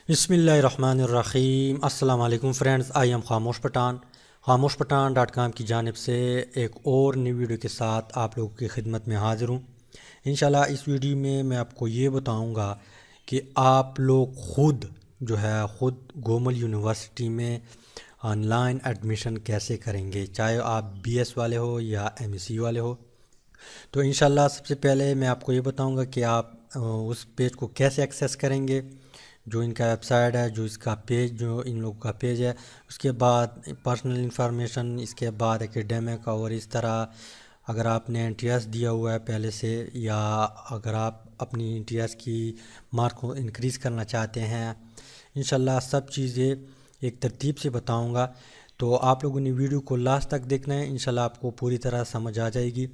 बिस्मिल्लाहिर्रहमानिर्रहीम। अस्सलाम वालेकुम फ्रेंड्स, आई एम खामोश पठान .com की जानिब से एक और नई वीडियो के साथ आप लोगों की खिदमत में हाज़िर हूँ। इंशाल्लाह इस वीडियो में मैं आपको ये बताऊँगा कि आप लोग ख़ुद गोमल यूनिवर्सिटी में ऑनलाइन एडमिशन कैसे करेंगे, चाहे आप बीएस वाले हो या एमएससी वाले हो। तो इंशाल्लाह सबसे पहले मैं आपको ये बताऊंगा कि आप उस पेज को कैसे एक्सेस करेंगे, जो इनका वेबसाइट है, जो इसका पेज, जो इन लोगों का पेज है। उसके बाद पर्सनल इंफॉर्मेशन, इसके बाद एकेडमिक, और इस तरह अगर आपने एनटीएस दिया हुआ है पहले से, या अगर आप अपनी एनटीएस की मार्क को इंक्रीज़ करना चाहते हैं, इंशाल्लाह सब चीज़ें एक तरतीब से बताऊंगा। तो आप लोगों ने वीडियो को लास्ट तक देखना है, इंशाल्लाह आपको पूरी तरह समझ आ जाएगी।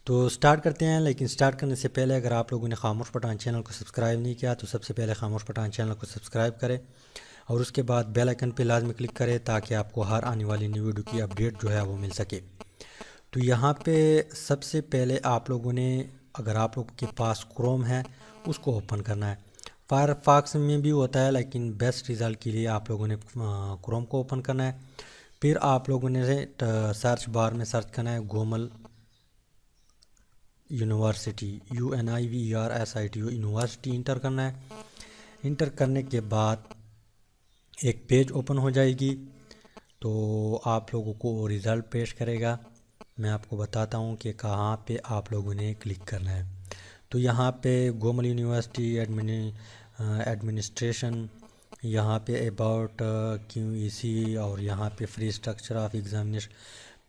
तो स्टार्ट करते हैं। लेकिन स्टार्ट करने से पहले अगर आप लोगों ने खामोश पठान चैनल को सब्सक्राइब नहीं किया तो सबसे पहले खामोश पठान चैनल को सब्सक्राइब करें और उसके बाद बेल आइकन पे लाजमी क्लिक करें ताकि आपको हर आने वाली नई वीडियो की अपडेट जो है वो मिल सके। तो यहाँ पे सबसे पहले आप लोगों ने, अगर आप लोगों के पास क्रोम है, उसको ओपन करना है। फायरफॉक्स में भी होता है, लेकिन बेस्ट रिज़ल्ट के लिए आप लोगों ने क्रोम को ओपन करना है। फिर आप लोगों ने सर्च बार में सर्च करना है Gomal university, UNIVERSITY university inter करना है। इंटर करने के बाद एक पेज ओपन हो जाएगी, तो आप लोगों को रिज़ल्ट पेश करेगा। मैं आपको बताता हूँ कि कहाँ पे आप लोगों ने क्लिक करना है। तो यहाँ पे गोमल यूनिवर्सिटी एडमिनिस्ट्रेशन, यहाँ पे अबाउट QEC, और यहाँ पे फ्री स्ट्रक्चर ऑफ एग्जामिनेशन।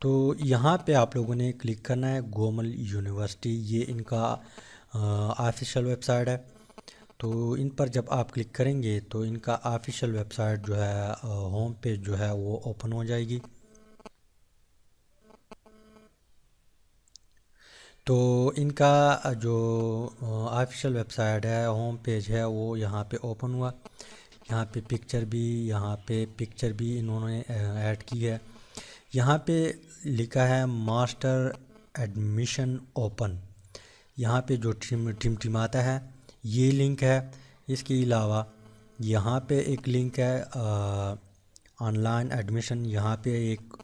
तो यहाँ पे आप लोगों ने क्लिक करना है गोमल यूनिवर्सिटी, ये इनका ऑफिशियल वेबसाइट है। तो इन पर जब आप क्लिक करेंगे तो इनका ऑफिशियल वेबसाइट जो है, होम पेज जो है वो ओपन हो जाएगी। तो इनका जो ऑफिशियल वेबसाइट है, होम पेज है, वो यहाँ पे ओपन हुआ। यहाँ पे पिक्चर भी इन्होंने ऐड की है। यहाँ पे लिखा है मास्टर एडमिशन ओपन। यहाँ पे जो टिमटिमाता है ये लिंक है। इसके अलावा यहाँ पे एक लिंक है ऑनलाइन एडमिशन। यहाँ पे एक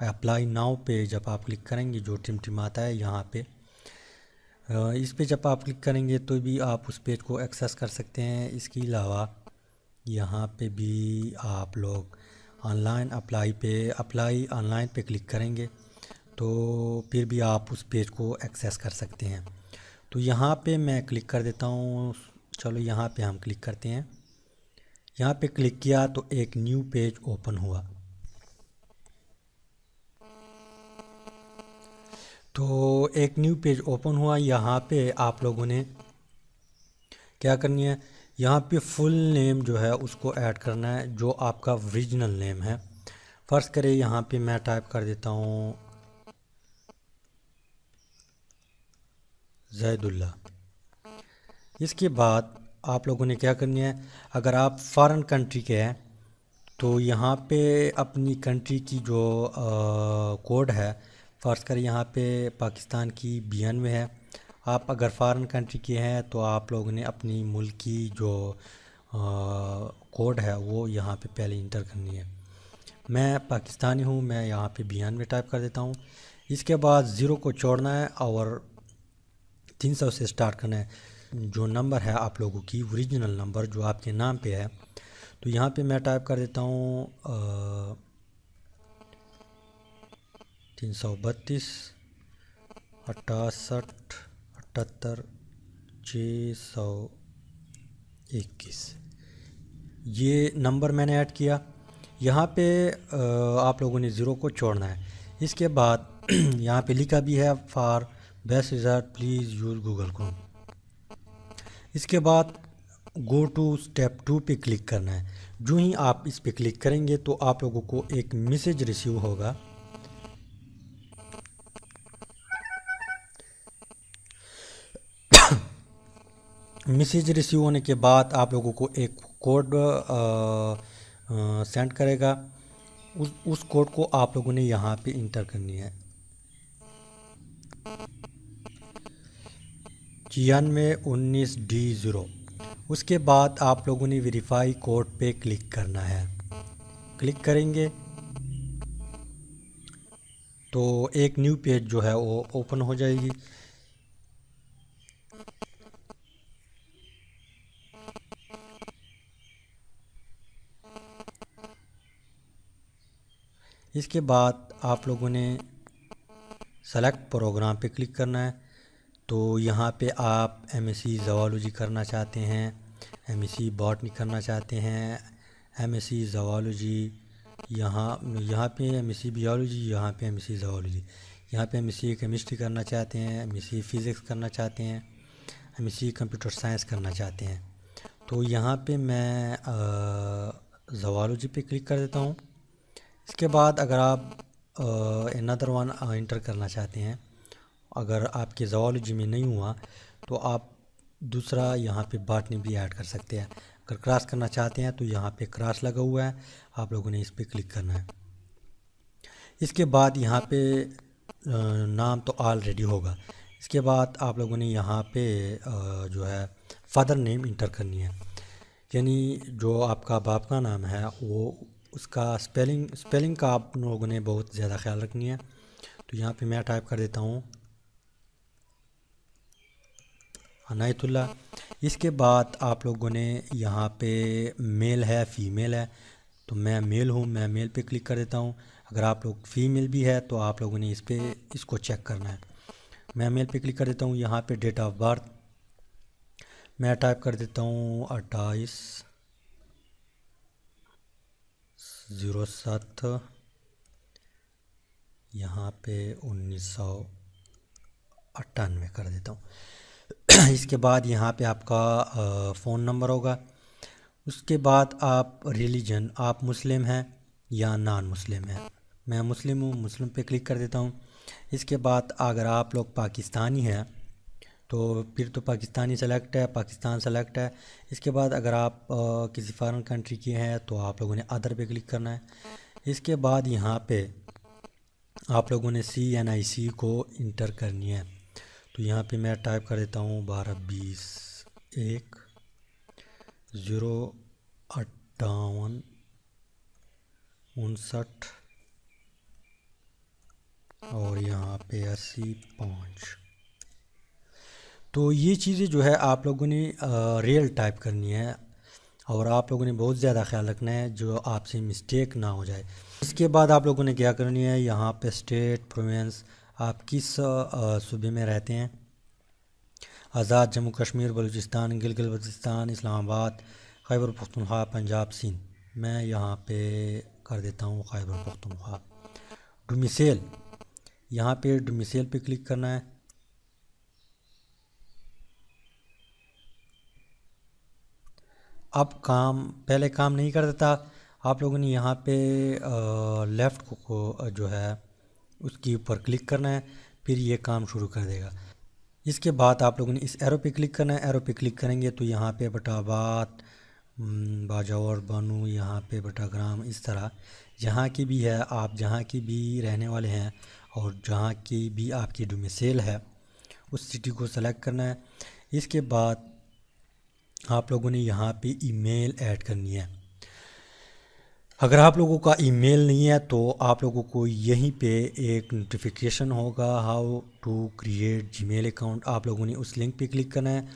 अप्लाई नाउ पे जब आप क्लिक करेंगे, जो टिमटिमाता है यहाँ पे, इस पे जब आप क्लिक करेंगे तो भी आप उस पेज को एक्सेस कर सकते हैं। इसके अलावा यहाँ पे भी आप लोग ऑनलाइन अप्लाई ऑनलाइन पे क्लिक करेंगे तो फिर भी आप उस पेज को एक्सेस कर सकते हैं। तो यहाँ पे मैं क्लिक कर देता हूँ। चलो यहाँ पे हम क्लिक करते हैं। यहाँ पे क्लिक किया तो एक न्यू पेज ओपन हुआ। तो एक न्यू पेज ओपन हुआ। यहाँ पे आप लोगों ने क्या करनी है, यहाँ पे फुल नेम जो है उसको ऐड करना है, जो आपका ओरिजिनल नेम है। फ़र्ज़ करें यहाँ पे मैं टाइप कर देता हूँ जैदुल्ला। इसके बाद आप लोगों ने क्या करनी है, अगर आप फॉरेन कंट्री के हैं तो यहाँ पे अपनी कंट्री की जो कोड है, फ़र्ज़ करें यहाँ पे पाकिस्तान की 92 है। आप अगर फॉरेन कंट्री के हैं तो आप लोगों ने अपनी मुल्क की जो कोड है वो यहाँ पे पहले इंटर करनी है। मैं पाकिस्तानी हूँ, मैं यहाँ पे 92 टाइप कर देता हूँ। इसके बाद ज़ीरो को छोड़ना है और 300 से स्टार्ट करना है। जो नंबर है आप लोगों की ओरिजिनल नंबर जो आपके नाम पे है, तो यहाँ पे मैं टाइप कर देता हूँ 332 68 78 621। ये नंबर मैंने ऐड किया। यहाँ पे आप लोगों ने ज़ीरो को छोड़ना है। इसके बाद यहाँ पे लिखा भी है for best result please use Google Chrome. इसके बाद गो टू स्टेप 2 पे क्लिक करना है। जो ही आप इस पे क्लिक करेंगे तो आप लोगों को एक मैसेज रिसीव होगा। मैसेज रिसीव होने के बाद आप लोगों को एक कोड सेंड करेगा। उस कोड को आप लोगों ने यहाँ पे इंटर करनी है, 9619D0। उसके बाद आप लोगों ने वेरीफाई कोड पे क्लिक करना है। क्लिक करेंगे तो एक न्यू पेज जो है वो ओपन हो जाएगी। इसके बाद आप लोगों ने सेलेक्ट प्रोग्राम पे क्लिक करना है। तो यहाँ पे आप एमएससी ज़ूलॉजी करना चाहते हैं, एमएससी बॉटनी करना चाहते हैं, एमएससी ज़ूलॉजी, यहाँ यहाँ पे एमएससी बायोलॉजी, यहाँ पे एमएससी ज़ूलॉजी, यहाँ पे एमएससी केमिस्ट्री करना चाहते हैं, एमएससी फ़िज़िक्स करना चाहते हैं, एमएससी कंप्यूटर साइंस करना चाहते हैं। तो यहाँ पे मैं ज़ूलॉजी पे क्लिक कर देता हूँ। इसके बाद अगर आप अनदर वन इंटर करना चाहते हैं, अगर आपके ज़ूलॉजी में नहीं हुआ तो आप दूसरा यहाँ पे बॉटनी भी ऐड कर सकते हैं। अगर क्रॉस करना चाहते हैं तो यहाँ पे क्रॉस लगा हुआ है, आप लोगों ने इस पे क्लिक करना है। इसके बाद यहाँ पे नाम तो ऑलरेडी होगा। इसके बाद आप लोगों ने यहाँ पे जो है फादर नेम इंटर करनी है, यानी जो आपका बाप का नाम है वो उसका स्पेलिंग का आप लोगों ने बहुत ज़्यादा ख्याल रखनी है। तो यहाँ पे मैं टाइप कर देता हूँ अनायतुल्ला। इसके बाद आप लोगों ने यहाँ पे मेल है फ़ीमेल है, तो मैं मेल हूँ, मैं मेल पे क्लिक कर देता हूँ। अगर आप लोग फ़ीमेल भी है तो आप लोगों ने इसको चेक करना है। मैं मेल पे क्लिक कर देता हूँ। यहाँ पे डेट ऑफ बर्थ मैं टाइप कर देता हूँ 28/07, यहाँ पे 1998 कर देता हूँ। इसके बाद यहाँ पे आपका फ़ोन नंबर होगा। उसके बाद आप रिलीजन, आप मुस्लिम हैं या नॉन मुस्लिम हैं। मैं मुस्लिम हूँ, मुस्लिम पे क्लिक कर देता हूँ। इसके बाद अगर आप लोग पाकिस्तानी हैं तो फिर तो पाकिस्तानी सेलेक्ट है, पाकिस्तान सेलेक्ट है। इसके बाद अगर आप किसी फॉरेन कंट्री के हैं तो आप लोगों ने अदर पे क्लिक करना है। इसके बाद यहाँ पे आप लोगों ने CNIC को इंटर करनी है। तो यहाँ पे मैं टाइप कर देता हूँ 12/20/1/58/59 और यहाँ पे 85। तो ये चीज़ें जो है आप लोगों ने रियल टाइप करनी है और आप लोगों ने बहुत ज़्यादा ख्याल रखना है जो आपसे मिस्टेक ना हो जाए। इसके बाद आप लोगों ने क्या करनी है, यहाँ पे स्टेट, प्रोविंस, आप किस सूबे में रहते हैं। आज़ाद, जम्मू कश्मीर, बलूचिस्तान, गिलगित बल्तिस्तान, इस्लामाबाद, खैबर पख्तूनख्वा, पंजाब, सिंध। मैं यहाँ पे कर देता हूँ खैबर पख्तूनख्वा। डोमिसाइल, यहाँ पे डोमिसाइल पे क्लिक करना है। अब पहले काम नहीं कर देता, आप लोगों ने यहाँ पे लेफ़्ट को जो है उसके ऊपर क्लिक करना है, फिर ये काम शुरू कर देगा। इसके बाद आप लोगों ने इस एरो पे क्लिक करना है। एरो पे क्लिक करेंगे तो यहाँ पे बटाबाद, बाजावर, बानू, यहाँ पे बटाग्राम, इस तरह जहाँ की भी है, आप जहाँ की भी रहने वाले हैं और जहाँ की भी आपकी डोमिसाइल है उस सिटी को सेलेक्ट करना है। इसके बाद आप लोगों ने यहाँ पे ईमेल ऐड करनी है। अगर आप लोगों का ईमेल नहीं है तो आप लोगों को यहीं पे एक नोटिफिकेशन होगा how to create Gmail account, आप लोगों ने उस लिंक पे क्लिक करना है।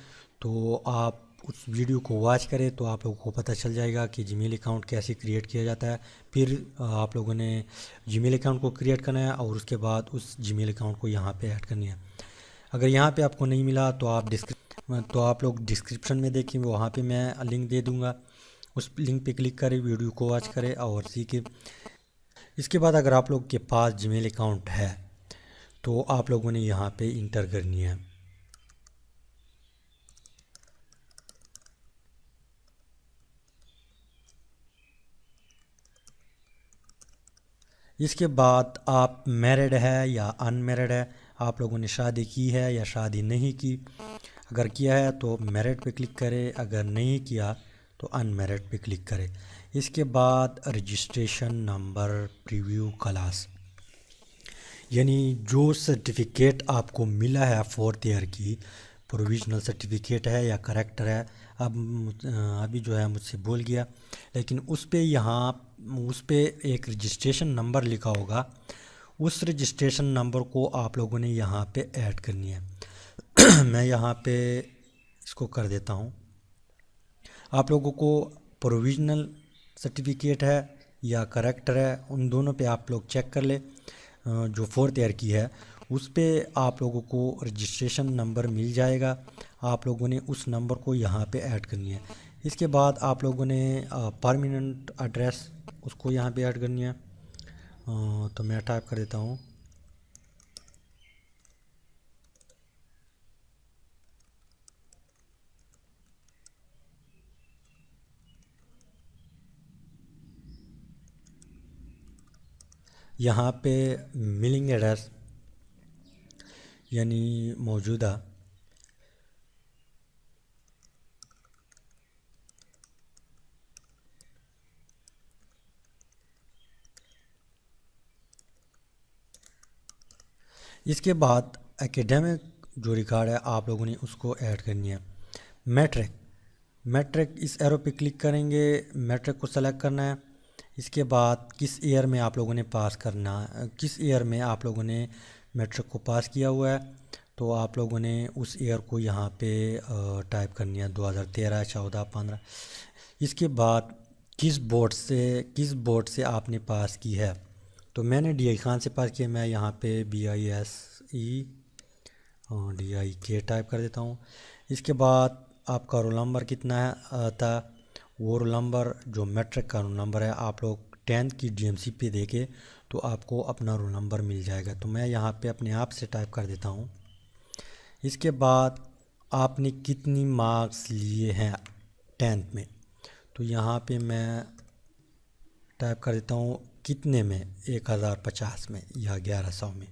तो आप उस वीडियो को वॉच करें तो आप लोगों को पता चल जाएगा कि जीमेल अकाउंट कैसे क्रिएट किया जाता है। फिर आप लोगों ने जीमेल अकाउंट को क्रिएट करना है और उसके बाद उस जीमेल अकाउंट को यहाँ पे ऐड करनी है। अगर यहाँ पे आपको नहीं मिला तो आप लोग डिस्क्रिप्शन में देखें, वहाँ पे मैं लिंक दे दूँगा, उस लिंक पे क्लिक करें, वीडियो को वॉच करें और सीखें। इसके बाद अगर आप लोग के पास जीमेल अकाउंट है तो आप लोगों ने यहाँ पे इंटर करनी है। इसके बाद आप मैरिड है या अनमैरिड है, आप लोगों ने शादी की है या शादी नहीं की। अगर किया है तो मैरिड पे क्लिक करें, अगर नहीं किया तो अनमैरिड पे क्लिक करें। इसके बाद रजिस्ट्रेशन नंबर, प्रीव्यू क्लास, यानी जो सर्टिफिकेट आपको मिला है 4th ईयर की प्रोविजनल सर्टिफिकेट है या करेक्टर है। अब अभी जो है मुझसे भूल गया, लेकिन उस पे यहाँ उस पे एक रजिस्ट्रेशन नंबर लिखा होगा। उस रजिस्ट्रेशन नंबर को आप लोगों ने यहाँ पे ऐड करनी है। मैं यहाँ पे इसको कर देता हूँ। आप लोगों को प्रोविजनल सर्टिफिकेट है या करेक्टर है, उन दोनों पे आप लोग चेक कर ले। जो 4th ईयर की है उस पे आप लोगों को रजिस्ट्रेशन नंबर मिल जाएगा। आप लोगों ने उस नंबर को यहाँ पे ऐड करनी है। इसके बाद आप लोगों ने परमानेंट एड्रेस उसको यहाँ पे ऐड करनी है। तो मैं टाइप कर देता हूँ। यहाँ पे मिलिंग एड्रेस यानी मौजूदा, इसके बाद एकेडमिक जो रिकॉर्ड है आप लोगों ने उसको ऐड करनी है। मैट्रिक, मैट्रिक इस एरो पे क्लिक करेंगे, मैट्रिक को सेलेक्ट करना है। इसके बाद किस ईयर में आप लोगों ने पास करना, किस ईयर में आप लोगों ने मैट्रिक को पास किया हुआ है, तो आप लोगों ने उस ईयर को यहाँ पे टाइप करनी है, 2013, 14, 15। इसके बाद किस बोर्ड से आपने पास की है, तो मैंने DI खान से पास किया। मैं यहाँ पे BISE DIK टाइप कर देता हूँ। इसके बाद आपका रोल नंबर कितना है था, वो रोल नंबर जो मैट्रिक का रोल नंबर है आप लोग 10th की DMC पे देके तो आपको अपना रोल नंबर मिल जाएगा। तो मैं यहाँ पे अपने आप से टाइप कर देता हूँ। इसके बाद आपने कितनी मार्क्स लिए हैं 10th में, तो यहाँ पे मैं टाइप कर देता हूँ कितने में, 1050 में या 1100 में।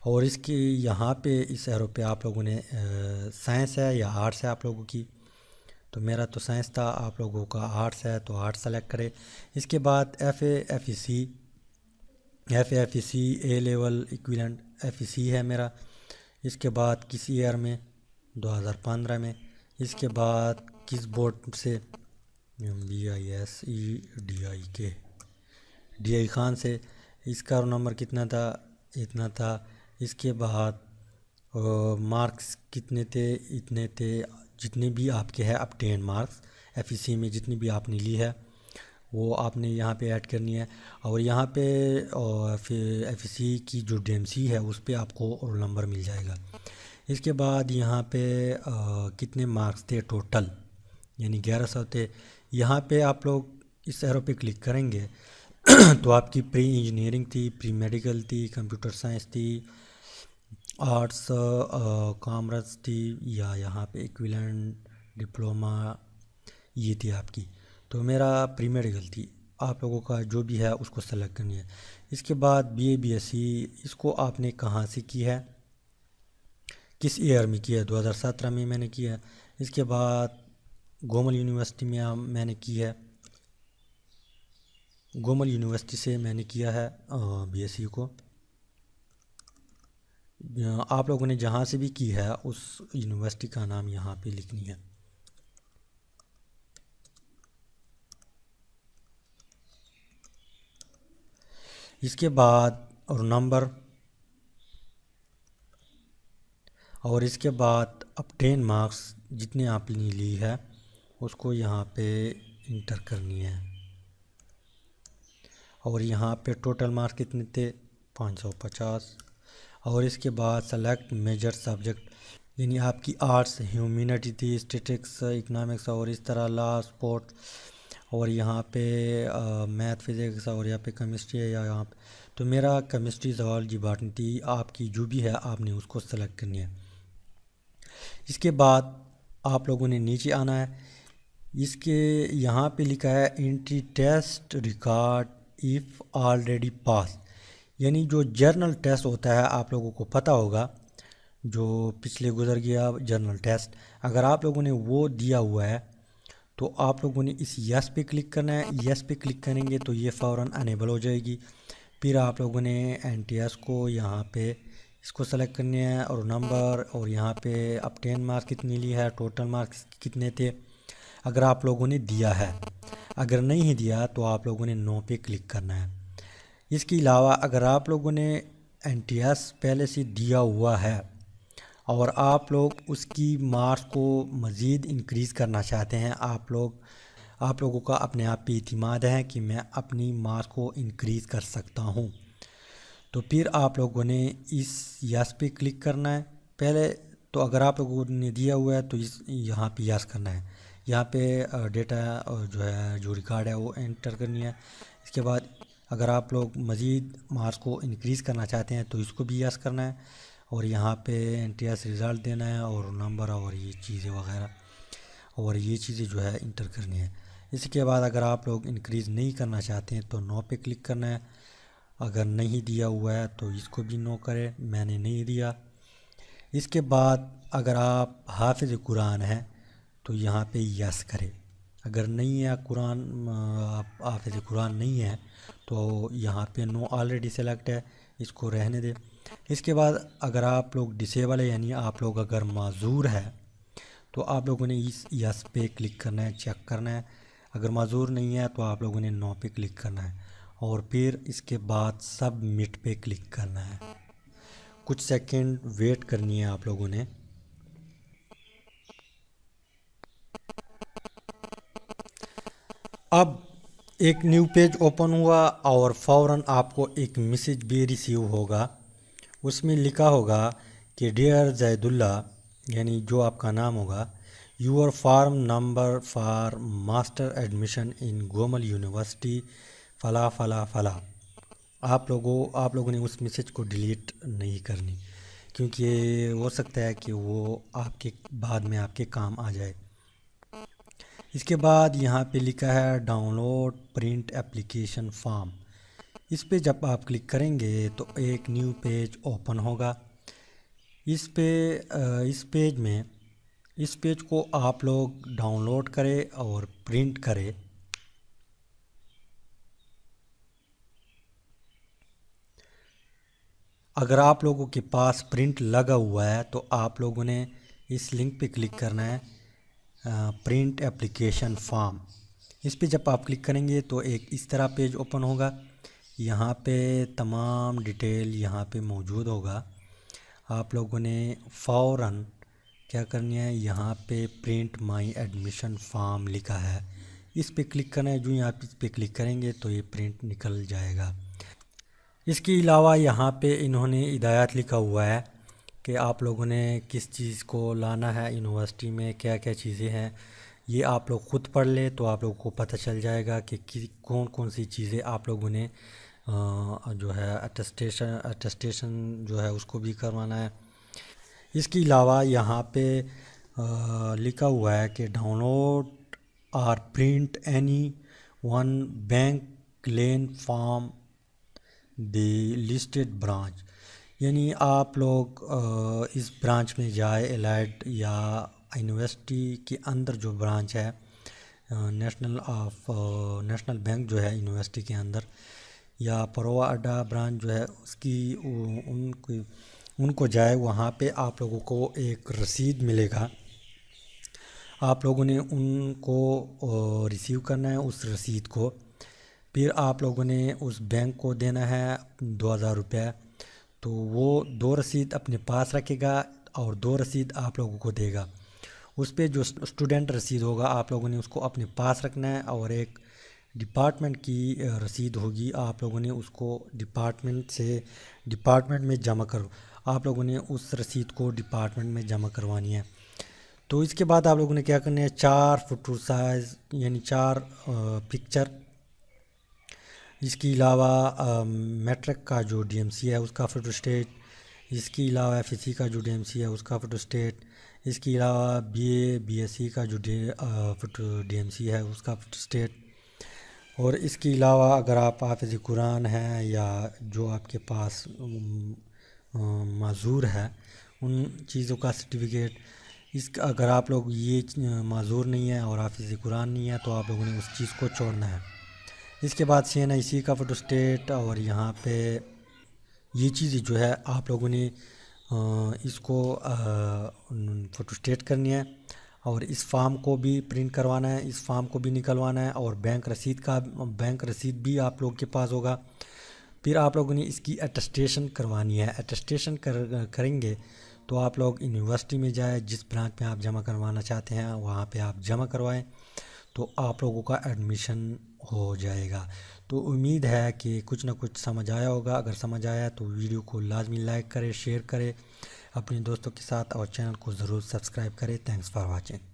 और इसकी यहाँ पे इस एरो पे आप लोगों ने साइंस है या आर्ट्स है आप लोगों की, तो मेरा तो साइंस था, आप लोगों का आर्ट्स है तो आर्ट्स सेलेक्ट करें। इसके बाद FA FEC ए लेवल इक्विवेलेंट FEC है मेरा। इसके बाद किस ईयर में, 2015 में। इसके बाद किस बोर्ड से, BISE DIK खान से। इसका रोल नंबर कितना था, इतना था। इसके बाद मार्क्स कितने थे, इतने थे। जितने भी आपके हैं अपटेन मार्क्स FEC में जितनी भी आपने ली है वो आपने यहाँ पे ऐड करनी है। और यहाँ पे फिर FEC की जो DMC है उस पे आपको रोल नंबर मिल जाएगा। इसके बाद यहाँ पे कितने मार्क्स थे टोटल, यानी 1100 थे। यहाँ पे आप लोग इस एरो पे क्लिक करेंगे तो आपकी प्री इंजीनियरिंग थी, प्री मेडिकल थी, कंप्यूटर साइंस थी, आर्ट्स कॉमर्स थी, या यहाँ पे इक्विवेलेंट डिप्लोमा ये थी आपकी। तो मेरा प्री मेडिकल थी। आप लोगों का जो भी है उसको सेलेक्ट करनी है। इसके बाद BA BSc इसको आपने कहाँ से की है, किस ईयर में किया है, 2017 में मैंने किया है। इसके बाद गोमल यूनिवर्सिटी में मैंने की है, गोमल यूनिवर्सिटी से मैंने किया है BSc को। आप लोगों ने जहाँ से भी की है उस यूनिवर्सिटी का नाम यहाँ पे लिखनी है। इसके बाद रोल नंबर, और इसके बाद अपटेन मार्क्स जितने आपने ली है उसको यहाँ पे इंटर करनी है। और यहाँ पे टोटल मार्क्स कितने थे, 550। और इसके बाद सेलेक्ट मेजर सब्जेक्ट, यानी आपकी आर्ट्स ह्यूमैनिटी थी, स्टैटिस्टिक्स, इकोनॉमिक्स और इस तरह लॉ, स्पोर्ट, और यहाँ पे मैथ फिज़िक्स, और यहाँ पे केमिस्ट्री है या यहाँ पे। तो मेरा केमिस्ट्री ज़ूलॉजी बॉटनी थी। आपकी जो भी है आपने उसको सेलेक्ट करनी है। इसके बाद आप लोगों ने नीचे आना है। इसके यहाँ पे लिखा है entry test record if already pass, यानी जो जर्नल टेस्ट होता है आप लोगों को पता होगा, जो पिछले गुजर गया जर्नल टेस्ट, अगर आप लोगों ने वो दिया हुआ है तो आप लोगों ने इस यस पे क्लिक करना है। यस पे क्लिक करेंगे तो ये फ़ौरन अनेबल हो जाएगी। फिर आप लोगों ने NTS को यहाँ पे इसको सेलेक्ट करनी है और नंबर, और यहाँ पे अब 10 मार्क्स कितनी ली है, टोटल मार्क्स कितने थे अगर आप लोगों ने दिया है। अगर नहीं दिया तो आप लोगों ने नो पे क्लिक करना है। इसके अलावा अगर आप लोगों ने NTS पहले से दिया हुआ है और आप लोग उसकी मार्क्स को मज़ीद इंक्रीज़ करना चाहते हैं, आप लोगों का अपने आप पे इतिमाद है कि मैं अपनी मार्क्स को इंक्रीज़ कर सकता हूँ, तो फिर आप लोगों ने इस यस पे क्लिक करना है पहले। तो अगर आप लोगों ने दिया हुआ है तो इस यहाँ पे यस करना है। यहाँ पे डेटा जो है, जो रिकॉर्ड है वो एंटर करनी है। इसके बाद अगर आप लोग मज़ीद मार्क्स को इंक्रीज़ करना चाहते हैं तो इसको भी यस करना है, और यहाँ पे NTS रिज़ल्ट देना है और नंबर और ये चीज़ें वगैरह, और ये चीज़ें जो है इंटर करनी है। इसके बाद अगर आप लोग इंक्रीज़ नहीं करना चाहते हैं तो नो पे क्लिक करना है। अगर नहीं दिया हुआ है तो इसको भी नो करें, मैंने नहीं दिया। इसके बाद अगर आप हाफिज़ कुरान हैं तो यहाँ पे यस करें। अगर नहीं है कुरान, आप हाफिज़ कुरान नहीं है तो यहाँ पे नो ऑलरेडी सेलेक्ट है, इसको रहने दें। इसके बाद अगर आप लोग डिसेबल है, यानी आप लोग अगर माजूर है, तो आप लोगों ने इस यस पे क्लिक करना है, चेक करना है। अगर माजूर नहीं है तो आप लोगों ने नो पे क्लिक करना है, और फिर इसके बाद सबमिट पे क्लिक करना है। कुछ सेकंड वेट करनी है आप लोगों ने। अब एक न्यू पेज ओपन हुआ और फ़ौरन आपको एक मैसेज भी रिसीव होगा। उसमें लिखा होगा कि डियर जैदुल्ला, यानी जो आपका नाम होगा, your form number for master admission in Gomal university फ़ला फ़ला फ़ला। आप लोगों ने उस मैसेज को डिलीट नहीं करनी, क्योंकि ये हो सकता है कि वो आपके बाद में आपके काम आ जाए। इसके बाद यहाँ पे लिखा है डाउनलोड प्रिंट एप्लीकेशन फॉर्म। इस पे जब आप क्लिक करेंगे तो एक न्यू पेज ओपन होगा। इस पेज को आप लोग डाउनलोड करें और प्रिंट करें। अगर आप लोगों के पास प्रिंट लगा हुआ है तो आप लोगों ने इस लिंक पे क्लिक करना है, प्रिंट एप्लीकेशन फॉर्म। इस पे जब आप क्लिक करेंगे तो एक इस तरह पेज ओपन होगा। यहाँ पे तमाम डिटेल यहाँ पे मौजूद होगा। आप लोगों ने फ़ौरन क्या करनी है, यहाँ पे प्रिंट माई एडमिशन फॉर्म लिखा है, इस पे क्लिक करना है। जो आप इस पे क्लिक करेंगे तो ये प्रिंट निकल जाएगा। इसके अलावा यहाँ पे इन्होंने हिदायत लिखा हुआ है कि आप लोगों ने किस चीज़ को लाना है यूनिवर्सिटी में, क्या क्या चीज़ें हैं। ये आप लोग ख़ुद पढ़ ले तो आप लोगों को पता चल जाएगा कि कौन कौन सी चीज़ें आप लोगों ने जो है अटेस्टेशन जो है उसको भी करवाना है। इसके अलावा यहाँ पे लिखा हुआ है कि डाउनलोड और print any one bank lane form the listed branch, यानी आप लोग इस ब्रांच में जाए, एलाइड या यूनिवर्सिटी के अंदर जो ब्रांच है, नेशनल बैंक जो है यूनिवर्सिटी के अंदर, या परोवा अड्डा ब्रांच जो है उसकी उनको जाए, वहाँ पे आप लोगों को एक रसीद मिलेगा। आप लोगों ने उनको रिसीव करना है उस रसीद को। फिर आप लोगों ने उस बैंक को देना है 2000 रुपये। तो वो 2 रसीद अपने पास रखेगा और 2 रसीद आप लोगों को देगा। उस पर जो स्टूडेंट रसीद होगा आप लोगों ने उसको अपने पास रखना है, और एक डिपार्टमेंट की रसीद होगी, आप लोगों ने उसको डिपार्टमेंट में जमा करो। आप लोगों ने उस रसीद को डिपार्टमेंट में जमा करवानी है। तो इसके बाद आप लोगों ने क्या करना है, 4 फोटो साइज़ यानी 4 पिक्चर। इसके अलावा मैट्रिक का जो DMC है उसका फ़ोटो स्टेट। इसके अलावा FSC का जो DMC है उसका फ़ोटो स्टेट। इसके अलावा BA BSc का जो फ़ोटो DMC है उसका फ़ोटो स्टेट। और इसके अलावा अगर आप हाफ़िज़ कुरान हैं या जो आपके पास माजूर है उन चीज़ों का सर्टिफिकेट। अगर आप लोग ये माजूर नहीं है और हाफ़िज़ कुरान नहीं है तो आप लोगों ने उस चीज़ को छोड़ना है। इसके बाद CNIC का फ़ोटो स्टेट, और यहाँ पे ये चीज़ें जो है आप लोगों ने इसको फ़ोटोस्टेट करनी है और इस फॉर्म को भी प्रिंट करवाना है, इस फॉर्म को भी निकलवाना है और बैंक रसीद भी आप लोगों के पास होगा। फिर आप लोगों ने इसकी अटेस्टेशन करवानी है। अटेस्टेशन करेंगे तो आप लोग यूनिवर्सिटी में जाए, जिस ब्रांच में आप जमा करवाना चाहते हैं वहाँ पे आप जमा करवाएं तो आप लोगों का एडमिशन हो जाएगा। तो उम्मीद है कि कुछ ना कुछ समझ आया होगा। अगर समझ आया तो वीडियो को लाजमी लाइक करें, शेयर करें अपने दोस्तों के साथ और चैनल को ज़रूर सब्सक्राइब करें। Thanks for watching.